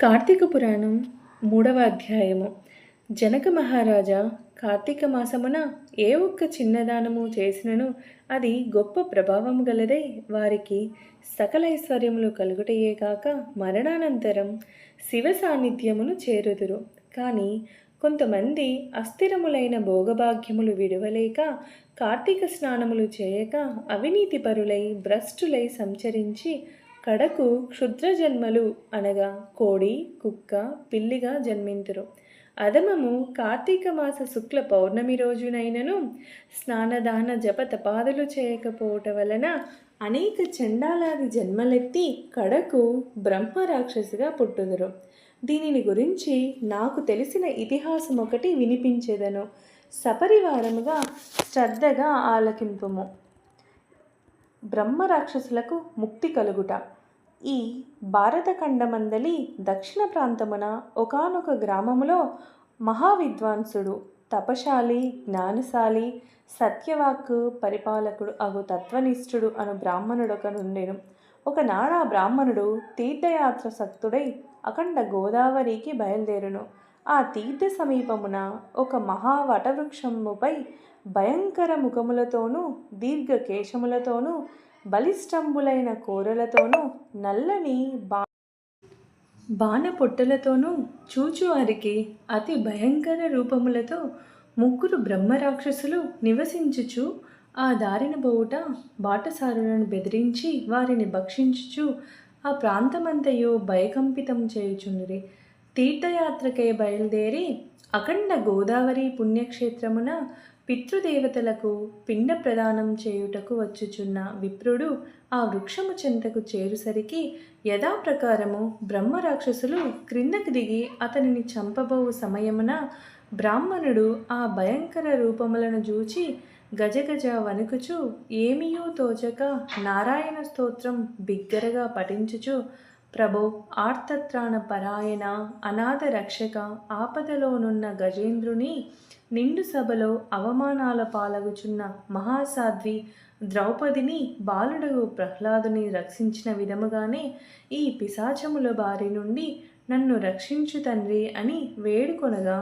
కార్తీక పురాణం 3వ అధ్యాయము. జనక మహారాజా కార్తీక మాసమున ఏ ఒక్క చిన్నదానము చేసినను అది గొప్ప ప్రభావము గలదై వారికి సకల ఐశ్వర్యములు కలుగుటయే కాక మరణానంతరం శివ సాన్నిధ్యమును చేరుదురు. కానీ కొంతమంది అస్థిరములైన భోగభాగ్యములు విడువలేక కార్తీక స్నానములు చేయక అవినీతిపరులై భ్రష్టులై సంచరించి కడకు క్షుద్ర జన్మలు అనగా కోడి కుక్క పిల్లిగా జన్మింతురు. అధమము కార్తీక మాస శుక్ల పౌర్ణమి రోజునైనను స్నానదాన జప తపాదులు చేయకపోవట వలన అనేక చండాలాది జన్మలెత్తి కడకు బ్రహ్మ రాక్షసిగా పుట్టుదురు. దీనిని గురించి నాకు తెలిసిన ఇతిహాసం ఒకటి వినిపించేదను, సపరివారముగా శ్రద్ధగా ఆలకింపుము. బ్రహ్మ రాక్షసులకు ముక్తి కలుగుట. ఈ భారతఖండమందలి దక్షిణ ప్రాంతమున ఒకానొక గ్రామములో మహావిద్వాంసుడు, తపశాలి, జ్ఞానశాలి, సత్యవాక్కు పరిపాలకుడు అగు తత్వనిష్ఠుడు అను బ్రాహ్మణుడొకనుండెను. ఒకనాడు ఆ బ్రాహ్మణుడు తీర్థయాత్ర సక్తుడై అఖండ గోదావరికి బయలుదేరును. ఆ తీర్థ సమీపమున ఒక మహా వటవృక్షముపై భయంకర ముఖములతోనూ దీర్ఘ కేశములతోనూ బలిష్టంబులైన కోరలతోనూ నల్లని బాణపొట్టలతోనూ చూచువారికి అతి భయంకర రూపములతో ముగ్గురు బ్రహ్మరాక్షసులు నివసించుచు ఆ దారిన పోవుట బాటసారులను బెదిరించి వారిని భక్షించుచు ఆ ప్రాంతమంతయు భయకంపితం చేయుచుండిరి. తీర్థయాత్రకై బయలుదేరి అఖండ గోదావరి పుణ్యక్షేత్రమున పితృదేవతలకు పిండ ప్రదానం చేయుటకు వచ్చుచున్న విప్రుడు ఆ వృక్షము చెంతకు చేరుసరికి యథాప్రకారము బ్రహ్మరాక్షసులు క్రిందకి దిగి అతనిని చంపబోవు సమయమున బ్రాహ్మణుడు ఆ భయంకర రూపములను చూచి గజగజ వణుకుచు ఏమియూ తోచక నారాయణ స్తోత్రం బిగ్గరగా పఠించుచు, ప్రభో ఆర్తత్రాణ పరాయణ అనాథ రక్షక, ఆపదలోనున్న గజేంద్రుని నిండు సభలో అవమానాల పాలగుచున్న మహాసాధ్వి ద్రౌపదిని బాలుడగు ప్రహ్లాదుని రక్షించిన విధముగానే ఈ పిశాచముల బారి నుండి నన్ను రక్షించు తండ్రి అని వేడుకొనగా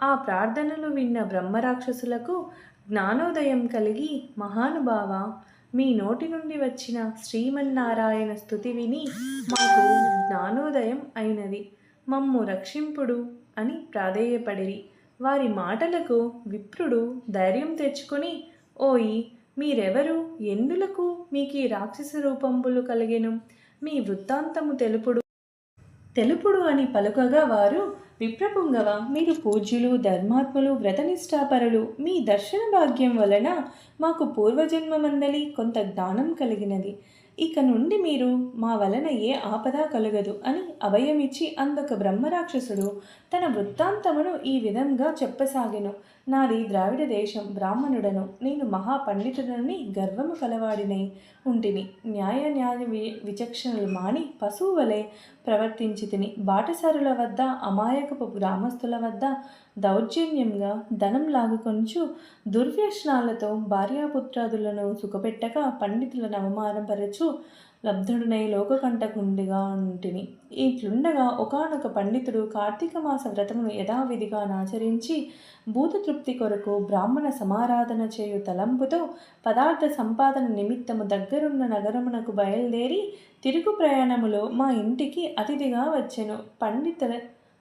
ఆ ప్రార్థనలు విన్న బ్రహ్మరాక్షసులకు జ్ఞానోదయం కలిగి, మహానుభావ, మీ నోటి నుండి వచ్చిన శ్రీమన్నారాయణ స్తుతి విని మాకు జ్ఞానోదయం అయినది, మమ్ము రక్షింపుడు అని ప్రాధేయపడిరి. వారి మాటలకు విప్రుడు ధైర్యం తెచ్చుకొని, ఓయి మీరెవరు, ఎందులకు మీకీ రాక్షస రూపంబులు కలిగెను, మీ వృత్తాంతము తెలుపుడు అని పలుకగా వారు, విప్రపుంగవ, మీరు పూజ్యులు, ధర్మాత్ములు, వ్రతనిష్టాపరులు. మీ దర్శన భాగ్యం వలన మాకు పూర్వజన్మమందలి కొంత జ్ఞానం కలిగినది. ఇక నుండి మీరు మా వలన ఏ ఆపద కలగదు అని అభయమిచ్చి అందొక బ్రహ్మరాక్షసుడు తన వృత్తాంతమును ఈ విధంగా చెప్పసాగెను. నాది ద్రావిడ దేశం, బ్రాహ్మణుడను. నేను మహాపండితుడని గర్వము కలవాడినై ఉంటిని. న్యాయ విచక్షణలు మాని పశువు వలె ప్రవర్తించి తిని బాటసారుల వద్ద, అమాయకపు గ్రామస్తుల వద్ద దౌర్జన్యంగా ధనం లాగుకొంచు దుర్వ్యసనాలతో భార్యాపుత్రాదులను సుఖపెట్టక పండితులను అవమానపరచు లబ్ధుడునై లోకకంటకుండిగా ఉంటిని. ఇట్లుండగా ఒకానొక పండితుడు కార్తీక మాస వ్రతమును యథావిధిగా ఆచరించి భూతతృప్తి కొరకు బ్రాహ్మణ సమారాధన చేయు తలంపుతో పదార్థ సంపాదన నిమిత్తము దగ్గరున్న నగరమునకు బయలుదేరి తిరుగు ప్రయాణములో మా ఇంటికి అతిథిగా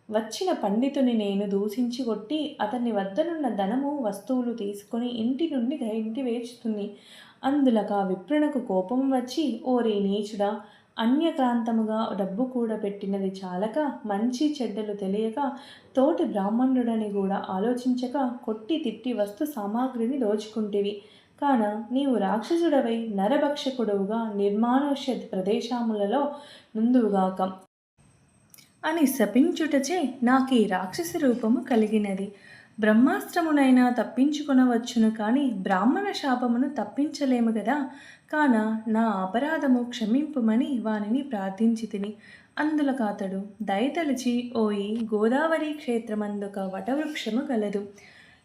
వచ్చిన పండితుని నేను దూషించి కొట్టి అతని వద్దనున్న ధనము వస్తువులు తీసుకుని ఇంటి నుండి ఇంటి వేచుతుంది. అందులక విప్రునకు కోపం వచ్చి, ఓరి నీచుడా, అన్యక్రాంతముగా డబ్బు కూడా పెట్టినది చాలక మంచి చెడ్డలు తెలియక తోటి బ్రాహ్మణుడని కూడా ఆలోచించక కొట్టి తిట్టి వస్తు సామాగ్రిని దోచుకుంటివి. కాన నీవు రాక్షసుడవై నరభక్షకుడుగా నిర్మానుష్య ప్రదేశములలో నుందువుగాక అని శపించుటచే నాకు ఈ రాక్షస రూపము కలిగినది. బ్రహ్మాస్త్రమునైనా తప్పించుకొనవచ్చును, కానీ బ్రాహ్మణ శాపమును తప్పించలేము కదా. కాన నా అపరాధము క్షమింపుమని వానిని ప్రార్థించి తిని. అందులకాతడు దయతలిచి, ఓయి గోదావరి క్షేత్రమందొక వటవృక్షము గలదు.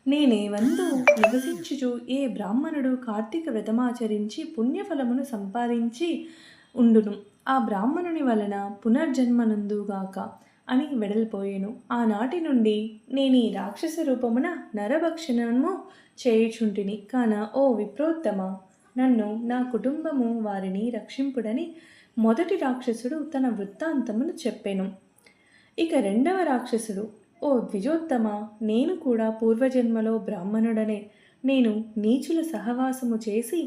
నేనేవందు నివసించుచు ఏ బ్రాహ్మణుడు కార్తీక వ్రతమాచరించి పుణ్యఫలమును సంపాదించి ఉండును. ఆ బ్రాహ్మణుని వలన పునర్జన్మనందుగాక అని వెడలిపోయెను. ఆనాటి నుండి నేను ఈ రాక్షస రూపమున నరభక్షణము చేయుచుంటిని. కాన ఓ విప్రోత్తమ, నన్ను నా కుటుంబము వారిని రక్షింపుడని మొదటి రాక్షసుడు తన వృత్తాంతమును చెప్పెను. ఇక రెండవ రాక్షసుడు, ఓ ద్విజోత్తమ, నేను కూడా పూర్వజన్మలో బ్రాహ్మణుడనే. నేను నీచుల సహవాసము చేసి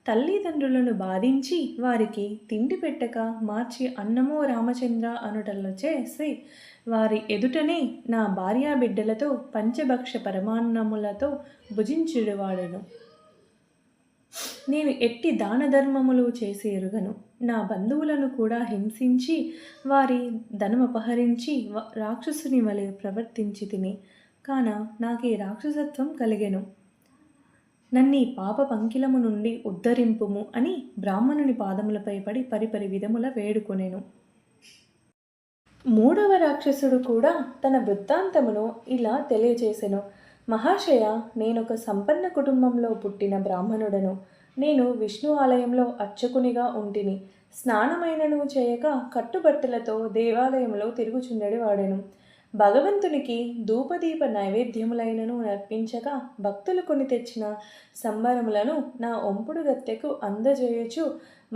తల్లిదండ్రులను బాధించి వారికి తిండి పెట్టక మార్చి అన్నమో రామచంద్ర అనుటలను చేసి వారి ఎదుటనే నా భార్యాబిడ్డలతో పంచభక్ష పరమాన్నములతో భుజించుడువాడెను. నేను ఎట్టి దాన ధర్మములు చేసి ఎరుగను. నా బంధువులను కూడా హింసించి వారి ధనమపహరించి రాక్షసుని వలె ప్రవర్తించి తిని. కాన నాకీ రాక్షసత్వం కలిగెను. నన్నీ పాప పంకిలము నుండి ఉద్ధరింపుము అని బ్రాహ్మణుని పాదములపై పడి పరిపరి విధముల వేడుకొనెను. మూడవ రాక్షసుడు కూడా తన వృత్తాంతమును ఇలా తెలియచేసెను. మహాశయ, నేనొక సంపన్న కుటుంబంలో పుట్టిన బ్రాహ్మణుడను. నేను విష్ణు ఆలయంలో అర్చకునిగా ఉంటిని. స్నానమైనను చేయక కట్టుబట్టలతో దేవాలయంలో తిరుగుచుండెడివాడెను. భగవంతునికి ధూపదీప నైవేద్యములైనను నర్పించక భక్తులు కొని తెచ్చిన సంబరములను నా ఒంపుడు గత్తెకు అందజేయుచు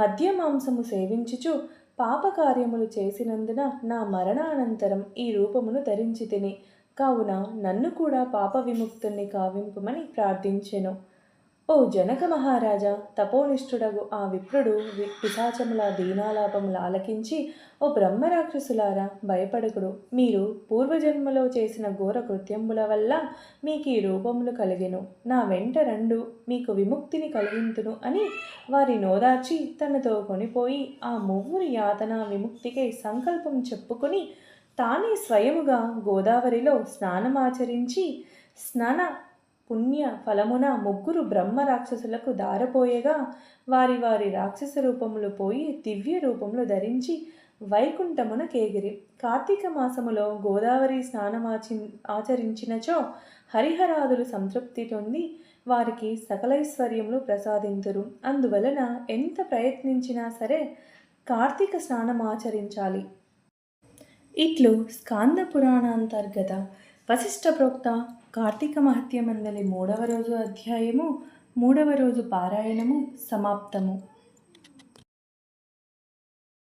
మద్య మాంసము సేవించుచు పాపకార్యములు చేసినందున నా మరణానంతరం ఈ రూపమును ధరించి తిని. కావున నన్ను కూడా పాప విముక్తుణ్ణి కావింపుమని ప్రార్థించెను. ఓ జనక మహారాజా, తపోనిష్ఠుడగు ఆ విప్రుడు పిశాచముల దీనాలాపములు ఆలకించి, ఓ బ్రహ్మరాక్షసులారా, భయపడకుడు. మీరు పూర్వజన్మలో చేసిన ఘోర కృత్యముల వల్ల మీకు ఈ రూపములు కలిగెను. నా వెంట రండు, మీకు విముక్తిని కలిగింతును అని వారి నోదార్చి తనతో కొనిపోయి ఆ ముగ్గురి యాతన విముక్తికై సంకల్పం చెప్పుకుని తానే స్వయముగా గోదావరిలో స్నానమాచరించి స్నాన పుణ్య ఫలమున ముగ్గురు బ్రహ్మ రాక్షసులకు దారపోయగా వారి వారి రాక్షస రూపములు పోయి దివ్య రూపములు ధరించి వైకుంఠమున కేగిరి. కార్తీక మాసములో గోదావరి ఆచరించినచో హరిహరాదులు సంతృప్తి పొంది వారికి సకలైశ్వర్యములు ప్రసాదింతురు. అందువలన ఎంత ప్రయత్నించినా సరే కార్తీక స్నానం ఆచరించాలి. ఇట్లు స్కాంద పురాణాంతర్గత వశిష్ఠ ప్రోక్త కార్తీక మహత్యమందలి 3వ రోజు అధ్యాయము 3వ రోజు పారాయణము సమాప్తము.